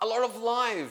a lot of lies,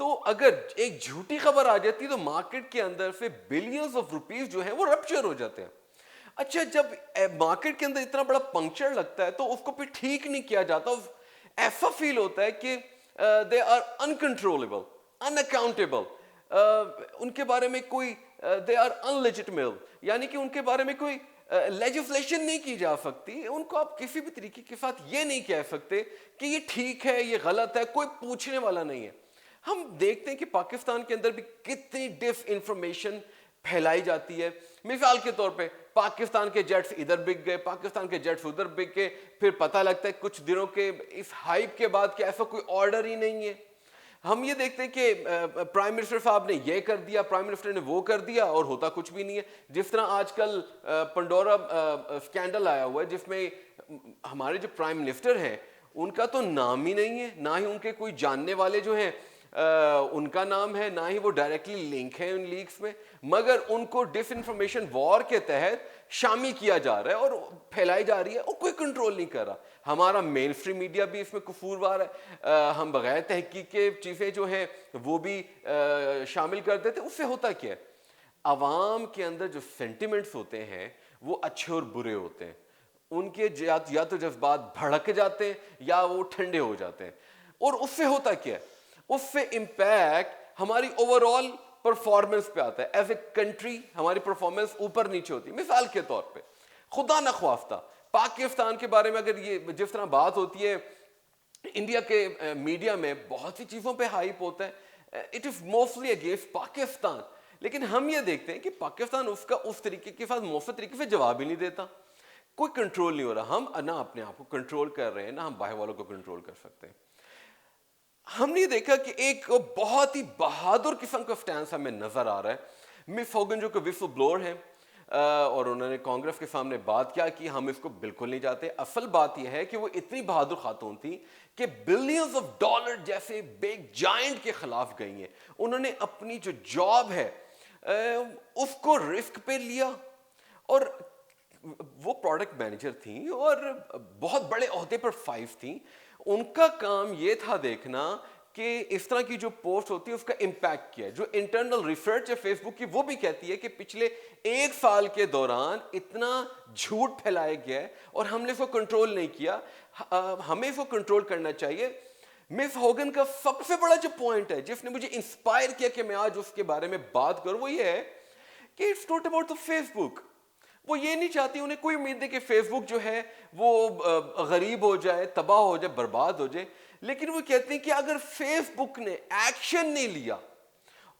تو اگر ایک جھوٹی خبر آ جاتی ہے تو مارکیٹ کے اندر سے بلینز آف روپیز جو ہیں وہ رپچر ہو جاتے ہیں. اچھا جب مارکیٹ کے اندر اتنا بڑا پنکچر لگتا ہے تو اس کو پھر ٹھیک نہیں کیا جاتا, ایسا فیل ہوتا ہے کہ they are uncontrollable, unaccountable, ان کے بارے میں کوئی دے آر ان لیجٹمیٹ, یعنی کہ ان کے بارے میں کوئی لیجسلیشن نہیں کی جا سکتی. ان کو آپ کسی بھی طریقے کے ساتھ یہ نہیں کہہ سکتے کہ یہ ٹھیک ہے یہ غلط ہے, کوئی پوچھنے والا نہیں ہے. ہم دیکھتے ہیں کہ پاکستان کے اندر بھی کتنی ڈس انفارمیشن پھیلائی جاتی ہے. مثال کے طور پہ پاکستان کے جیٹس ادھر بک گئے, پاکستان کے جیٹس ادھر بک گئے, پھر پتہ لگتا ہے کچھ دنوں کے اس ہائپ کے بعد کہ ایسا کوئی آرڈر ہی نہیں ہے. ہم یہ دیکھتے ہیں کہ پرائم منسٹر صاحب نے یہ کر دیا, پرائم منسٹر نے وہ کر دیا, اور ہوتا کچھ بھی نہیں ہے. جس طرح آج کل پنڈورا اسکینڈل آیا ہوا ہے جس میں ہمارے جو پرائم منسٹر ہیں ان کا تو نام ہی نہیں ہے, نہ ہی ان کے کوئی جاننے والے جو ہیں ان کا نام ہے, نہ ہی وہ ڈائریکٹلی لنک ہے ان لیکس میں, مگر ان کو ڈس انفارمیشن وار کے تحت شامل کیا جا رہا ہے اور پھیلائی جا رہی ہے, اور کوئی کنٹرول نہیں کر رہا. ہمارا مین اسٹریم میڈیا بھی اس میں قصوروار ہے, ہم بغیر تحقیق کے چیزیں جو ہیں وہ بھی شامل کر دیتے. اس سے ہوتا کیا ہے, عوام کے اندر جو سینٹیمنٹس ہوتے ہیں وہ اچھے اور برے ہوتے ہیں, ان کے یا تو جذبات بھڑک جاتے ہیں یا وہ ٹھنڈے ہو جاتے ہیں, اور اس سے ہوتا کیا ہے, اس سے امپیکٹ ہماری اوور آل پرفارمنس پہ آتا ہے. ایز اے کنٹری ہماری پرفارمنس اوپر نیچے ہوتی ہے. مثال کے طور پہ خدا نخواستہ پاکستان کے بارے میں اگر یہ جس طرح بات ہوتی ہے انڈیا کے میڈیا میں بہت سی چیزوں پہ ہائپ ہوتا ہے, it is mostly against Pakistan, لیکن ہم یہ دیکھتے ہیں کہ پاکستان اس کا اس طریقے کے ساتھ مؤثر طریقے سے جواب ہی نہیں دیتا, کوئی کنٹرول نہیں ہو رہا. ہم نہ اپنے آپ کو کنٹرول کر رہے ہیں نہ ہم باہر والوں کو کنٹرول کر سکتے ہیں. ہم نے دیکھا کہ ایک بہت ہی بہادر قسم کا سٹینس ہمیں نظر آ رہا ہے. مس ہوگن جو کہ وسل بلور ہیں اور انہوں نے کانگریس کے سامنے بات کیا کہ ہم اس کو بالکل نہیں چاہتے. اصل بات یہ ہے کہ وہ اتنی بہادر خاتون تھی کہ بلینز آف ڈالر جیسے بگ جائنٹ کے خلاف گئی ہیں. انہوں نے اپنی جو جاب ہے اس کو رسک پہ لیا, اور وہ پروڈکٹ مینیجر تھیں اور بہت بڑے عہدے پر 5 تھیں. ان کا کام یہ تھا دیکھنا کہ اس طرح کی جو پوسٹ ہوتی ہے اس کا امپیکٹ کیا ہے. جو انٹرنل ریسرچ ہے فیس بک کی وہ بھی کہتی ہے کہ پچھلے 1 سال کے دوران اتنا جھوٹ پھیلایا گیا ہے اور ہم نے اس کو کنٹرول نہیں کیا, ہمیں اس کو کنٹرول کرنا چاہیے. مس ہوگن کا سب سے بڑا جو پوائنٹ ہے جس نے مجھے انسپائر کیا کہ میں آج اس کے بارے میں بات کروں وہ یہ ہے کہ it's not about the Facebook. وہ یہ نہیں چاہتی, انہیں کوئی امید ہے کہ فیس بک جو ہے وہ غریب ہو جائے, تباہ ہو جائے, برباد ہو جائے. لیکن وہ کہتے ہیں کہ اگر فیس بک نے ایکشن نہیں لیا,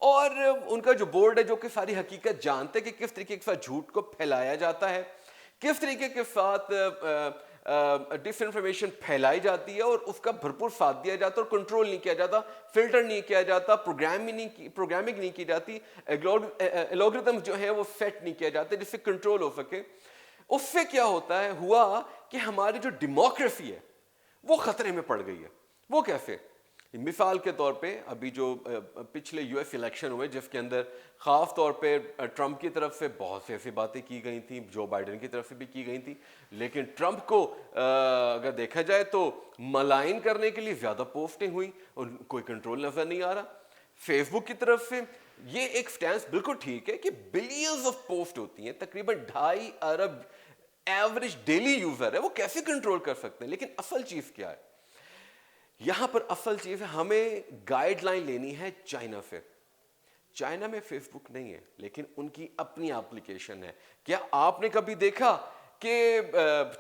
اور ان کا جو بورڈ ہے جو کہ ساری حقیقت جانتے کہ کس طریقے کے ساتھ جھوٹ کو پھیلایا جاتا ہے, کس طریقے کے ساتھ ڈس انفارمیشن پھیلائی جاتی ہے اور اس کا بھرپور ساتھ دیا جاتا ہے اور کنٹرول نہیں کیا جاتا, فلٹر نہیں کیا جاتا, پروگرامنگ نہیں کی جاتی, الگورتھم جو ہے وہ سیٹ نہیں کیا جاتا جس سے کنٹرول ہو سکے. اس سے کیا ہوتا ہے ہوا کہ ہماری جو ڈیموکریسی ہے وہ خطرے میں پڑ گئی ہے. وہ کیسے؟ مثال کے طور پہ ابھی جو پچھلے یو ایس الیکشن ہوئے جس کے اندر خاص طور پہ ٹرمپ کی طرف سے بہت سی ایسی باتیں کی گئی تھیں, جو بائیڈن کی طرف سے بھی کی گئی تھیں, لیکن ٹرمپ کو اگر دیکھا جائے تو ملائن کرنے کے لیے زیادہ پوسٹیں ہوئیں اور کوئی کنٹرول نظر نہیں آ رہا. فیس بک کی طرف سے یہ ایک سٹینس بالکل ٹھیک ہے کہ بلینز آف پوسٹ ہوتی ہیں, تقریباً 2.5 ارب ایوریج ڈیلی یوزر ہے, وہ کیسے کنٹرول کر سکتے ہیں. لیکن اصل چیز کیا ہے یہاں پر؟ اصل چیز ہے ہمیں گائیڈ لائن لینی ہے چائنا سے. چائنا میں فیس بک نہیں ہے لیکن ان کی اپنی ایپلیکیشن ہے. کیا آپ نے کبھی دیکھا کہ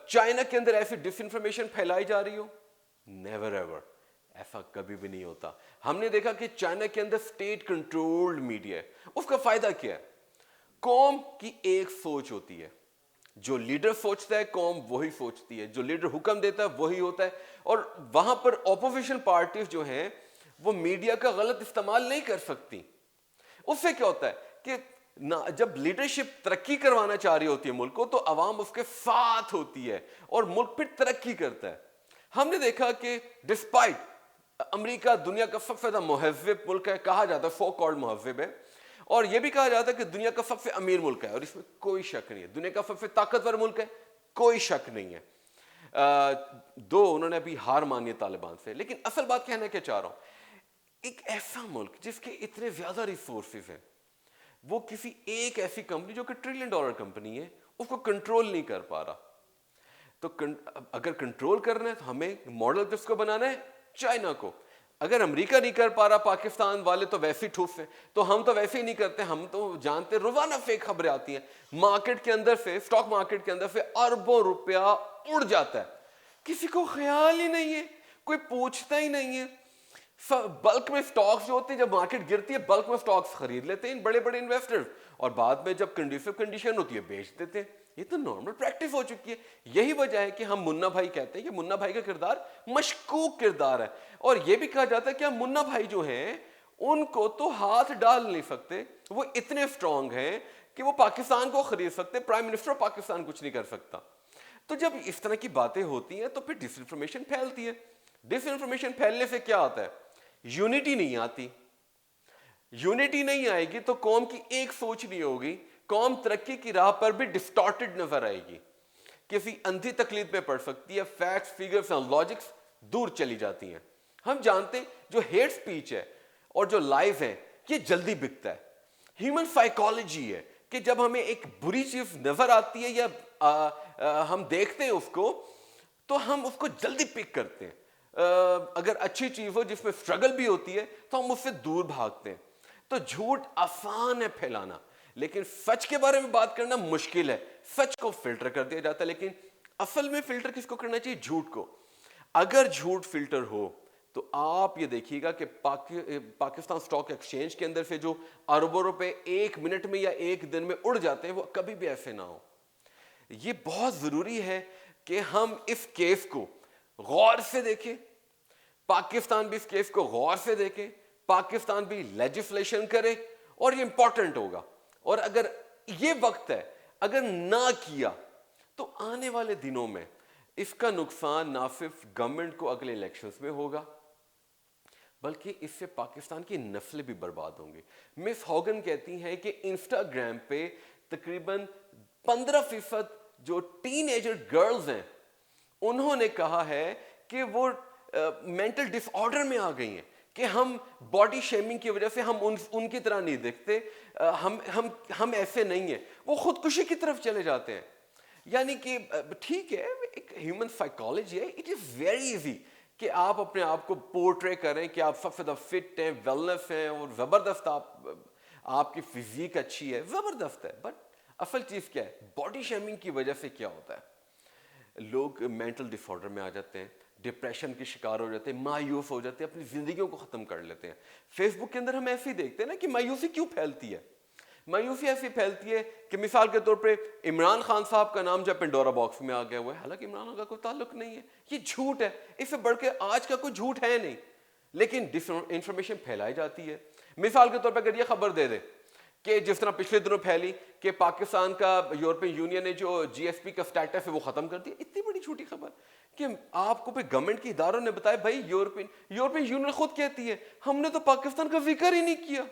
چائنا کے اندر ایسی ڈس انفارمیشن پھیلائی جا رہی ہو؟ نیور ایور, ایسا کبھی بھی نہیں ہوتا. ہم نے دیکھا کہ چائنا کے اندر اسٹیٹ کنٹرولڈ میڈیا ہے. اس کا فائدہ کیا ہے؟ قوم کی ایک سوچ ہوتی ہے, جو لیڈر سوچتا ہے قوم وہی سوچتی ہے, جو لیڈر حکم دیتا ہے وہی ہوتا ہے. اور وہاں پر اپوزیشن پارٹیز جو ہیں وہ میڈیا کا غلط استعمال نہیں کر سکتی. اس سے کیا ہوتا ہے کہ جب لیڈرشپ ترقی کروانا چاہ رہی ہوتی ہے ملک کو تو عوام اس کے ساتھ ہوتی ہے اور ملک پھر ترقی کرتا ہے. ہم نے دیکھا کہ ڈسپائٹ امریکہ دنیا کا سب سے زیادہ مہذب ملک ہے, کہا جاتا ہے سو کالڈ مہذب ہے, اور یہ بھی کہا جاتا ہے کہ دنیا کا سب سے امیر ملک ہے, اور اس میں کوئی شک نہیں ہے. دنیا کا سب سے طاقتور ملک ہے, کوئی شک نہیں ہے. دو انہوں نے ابھی ہار مانی ہے طالبان سے. لیکن اصل بات کہنا کیا چاہ رہا ہوں, ایک ایسا ملک جس کے اتنے زیادہ ریسورسز ہیں, وہ کسی ایک ایسی کمپنی جو کہ $1 ٹریلین کمپنی ہے اس کو کنٹرول نہیں کر پا رہا. تو اگر کنٹرول کرنا ہے تو ہمیں ماڈل کس کو بنانا ہے؟ چائنا کو. اگر امریکہ نہیں کر پا رہا, پاکستان والے تو ویسے ہی ٹھوس ہیں, تو ہم تو ویسے ہی نہیں کرتے. ہم تو جانتے روزانہ فیک خبریں آتی ہیں, مارکیٹ کے اندر سے, اسٹاک مارکیٹ کے اندر سے اربوں روپیہ اڑ جاتا ہے, کسی کو خیال ہی نہیں ہے, کوئی پوچھتا ہی نہیں ہے. بلک میں سٹاکس جو ہوتے ہیں, جب مارکیٹ گرتی ہے بلک میں سٹاکس خرید لیتے ہیں بڑے بڑے انویسٹر, اور بعد میں جب کنڈیشن ہوتی ہے بیچ دیتے ہیں. یہ تو نارمل پریکٹس ہو چکی ہے. یہی وجہ ہے کہ ہم منا بھائی کہتے ہیں کہ منا بھائی کا کردار مشکوک کردار ہے, اور یہ بھی کہا جاتا ہے کہ ہم منا بھائی جو ہیں ان کو تو ہاتھ ڈال نہیں سکتے, وہ اتنے اسٹرانگ ہیں کہ وہ پاکستان کو خرید سکتے, پرائم منسٹر پاکستان کچھ نہیں کر سکتا. تو جب اس طرح کی باتیں ہوتی ہیں تو پھر ڈس انفارمیشن پھیلتی ہے. ڈس انفارمیشن پھیلنے سے کیا آتا ہے؟ یونٹی نہیں آتی. یونٹی نہیں آئے گی تو قوم کی ایک سوچ نہیں ہوگی, قوم ترقی کی راہ پر بھی ڈسٹارٹڈ نظر آئے گی, کسی اندھی تقلید میں پڑ سکتی ہے, فیکٹس, فیگرز اور لاجکس دور چلی جاتی ہیں. ہم جانتے ہیں جو ہیٹ سپیچ ہے اور جو لائیو ہے یہ جلدی بکتا ہے. ہیومن سائیکالوجی ہے کہ جب ہمیں ایک بری چیز نظر آتی ہے یا ہم دیکھتے ہیں اس کو تو ہم اس کو جلدی پک کرتے ہیں. اگر اچھی چیز ہو جس میں اسٹرگل بھی ہوتی ہے تو ہم اس سے دور بھاگتے ہیں. تو جھوٹ آسان ہے پھیلانا, لیکن سچ کے بارے میں بات کرنا مشکل ہے. سچ کو فلٹر کر دیا جاتا ہے, لیکن اصل میں فلٹر کس کو کرنا چاہیے؟ جھوٹ کو. اگر جھوٹ فلٹر ہو تو آپ یہ دیکھیے گا کہ پاکستان سٹاک ایکسچینج کے اندر سے جو اربوں روپے ایک منٹ میں یا ایک دن میں اڑ جاتے ہیں وہ کبھی بھی ایسے نہ ہو. یہ بہت ضروری ہے کہ ہم اس کیس کو غور سے دیکھیں, پاکستان بھی اس کیس کو غور سے دیکھیں, پاکستان بھی لیجسلیشن کرے, اور یہ امپورٹنٹ ہوگا. اور اگر یہ وقت ہے, اگر نہ کیا تو آنے والے دنوں میں اس کا نقصان نہ صرف گورنمنٹ کو اگلے الیکشنز میں ہوگا بلکہ اس سے پاکستان کی نسلیں بھی برباد ہوں گی. مس ہوگن کہتی ہیں کہ انسٹاگرام پہ تقریباً 15% جو ٹین ایجر گرلز ہیں انہوں نے کہا ہے کہ وہ مینٹل ڈس آرڈر میں آ گئی ہیں, کہ ہم باڈی شیمنگ کی وجہ سے ہم ان کی طرح نہیں دیکھتے, ہم ایسے نہیں ہیں, وہ خودکشی کی طرف چلے جاتے ہیں. یعنی کہ ٹھیک ہے, ایک ہیومن سائیکالوجی ہے, اٹ از ویری ایزی کہ آپ اپنے آپ کو پورٹرے کریں کہ آپ سب سے زیادہ فٹ ہیں, ویلنس ہیں اور زبردست, آپ کی فزیک اچھی ہے, زبردست ہے. بٹ اصل چیز کیا ہے؟ باڈی شیمنگ کی وجہ سے کیا ہوتا ہے؟ لوگ مینٹل ڈس آرڈر میں آ جاتے ہیں, ڈپریشن کے شکار ہو جاتے ہیں, مایوس ہو جاتے ہیں, اپنی زندگیوں کو ختم کر لیتے ہیں. فیس بک کے اندر ہم ایسے ہی دیکھتے ہیں نا کہ مایوسی کیوں پھیلتی ہے. مایوسی ایسی پھیلتی ہے کہ مثال کے طور پہ عمران خان صاحب کا نام جب پنڈورا باکس میں آ گیا ہوا ہے, حالانکہ عمران خان کا کوئی تعلق نہیں ہے, یہ جھوٹ ہے. اس سے بڑھ کے آج کا کوئی جھوٹ ہے نہیں, لیکن ڈس انفارمیشن پھیلائی جاتی ہے. مثال کے طور پہ اگر یہ خبر دے دے کہ جس طرح پچھلے دنوں پھیلی کہ پاکستان کا یورپین یونین نے جو جی ایس پی کا اسٹیٹس ہے وہ ختم کر دیا, اتنی بڑی جھوٹی خبر کہ آپ کو پھر گورنمنٹ کے اداروں نے بتایا بھائی یورپین یونین خود کہتی ہے ہم نے تو پاکستان کا ذکر ہی نہیں کیا.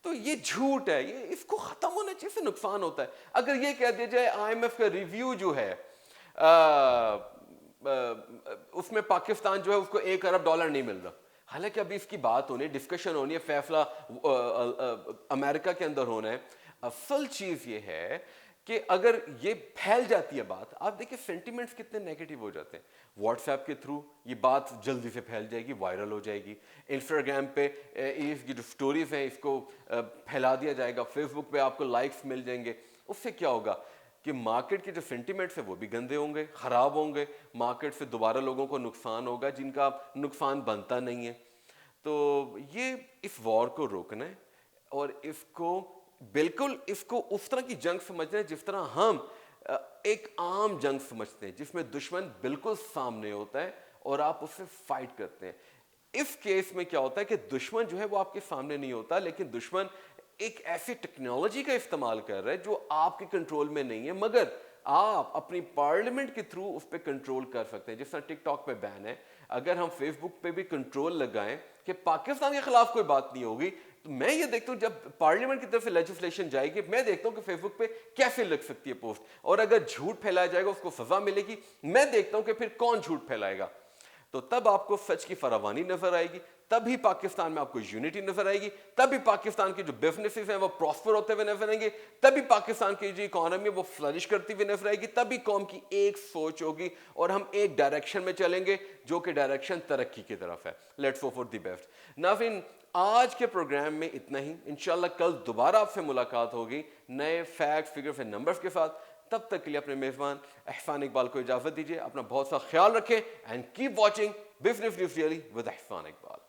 تو یہ جھوٹ ہے, یہ اس کو ختم ہونا چاہیے, سے نقصان ہوتا ہے. اگر یہ کہہ دیا جائے آئی ایم ایف کا ریویو جو ہے اس میں پاکستان جو ہے اس کو $1 ارب نہیں مل رہا, حالانکہ ابھی اس کی بات ہونی ہے, ڈسکشن ہونی ہے, فیصلہ امریکہ کے اندر ہونا ہے. اصل چیز یہ ہے کہ اگر یہ پھیل جاتی ہے بات, آپ دیکھیں سینٹیمنٹس کتنے نیگیٹو ہو جاتے ہیں. واٹس ایپ کے تھرو یہ بات جلدی سے پھیل جائے گی, وائرل ہو جائے گی. انسٹاگرام پہ اس کی جو سٹوریز ہیں اس کو پھیلا دیا جائے گا. فیس بک پہ آپ کو لائکس مل جائیں گے. اس سے کیا ہوگا کہ مارکیٹ کے جو سینٹیمنٹس ہیں وہ بھی گندے ہوں گے, خراب ہوں گے. مارکیٹ سے دوبارہ لوگوں کو نقصان ہوگا جن کا نقصان بنتا نہیں ہے. تو یہ اس وار کو روکنا ہے اور اس کو بالکل اس کو اس طرح کی جنگ سمجھنا ہے جس طرح ہم ایک عام جنگ سمجھتے ہیں, جس میں دشمن بالکل سامنے ہوتا ہے اور آپ اس سے فائٹ کرتے ہیں. اس کیس میں کیا ہوتا ہے کہ دشمن جو ہے وہ آپ کے سامنے نہیں ہوتا, لیکن دشمن ایک ایسی ٹیکنالوجی کا استعمال کر رہا ہے جو آپ کے کنٹرول میں نہیں ہے, مگر آپ اپنی پارلیمنٹ کے تھرو اس پہ کنٹرول کر سکتے ہیں. جس طرح ٹک ٹاک پہ بین ہے, اگر ہم فیس بک پہ بھی کنٹرول لگائیں کہ پاکستان کے خلاف کوئی بات نہیں ہوگی, تو میں یہ دیکھتا ہوں جب پارلیمنٹ کی طرف سے لیجسلیشن جائے گی, میں دیکھتا ہوں کہ فیس بک پہ کیسے لگ سکتی ہے پوسٹ, اور اگر جھوٹ پھیلایا جائے گا اس کو سزا ملے گی. میں دیکھتا ہوں کہ پھر کون جھوٹ پھیلائے گا. تو تب آپ کو فچ کی فراوانی نظر آئے گی, تبھی پاکستان میں آپ کو یونٹی نظر آئے گی, تبھی پاکستان کے جو بزنسز ہیں وہ پراسپر ہوتے ہوئے نظر آئیں گے, تبھی پاکستان کی جو اکانومی وہ فلرش کرتی ہوئی نظر آئے گی, تبھی قوم کی ایک سوچ ہوگی اور ہم ایک ڈائریکشن میں چلیں گے جو کہ ڈائریکشن ترقی کی طرف ہے. Let's hope for the best. ناظرین, آج کے پروگرام میں اتنا ہی. انشاءاللہ کل دوبارہ آپ سے ملاقات ہوگی نئے فیکٹس, فگرز اینڈ نمبرز کے ساتھ. تب تک کے لیے اپنے میزبان احسان اقبال کو اجازت دیجیے. اپنا بہت سا خیال رکھیں and keep watching business news daily with Ehsan Iqbal.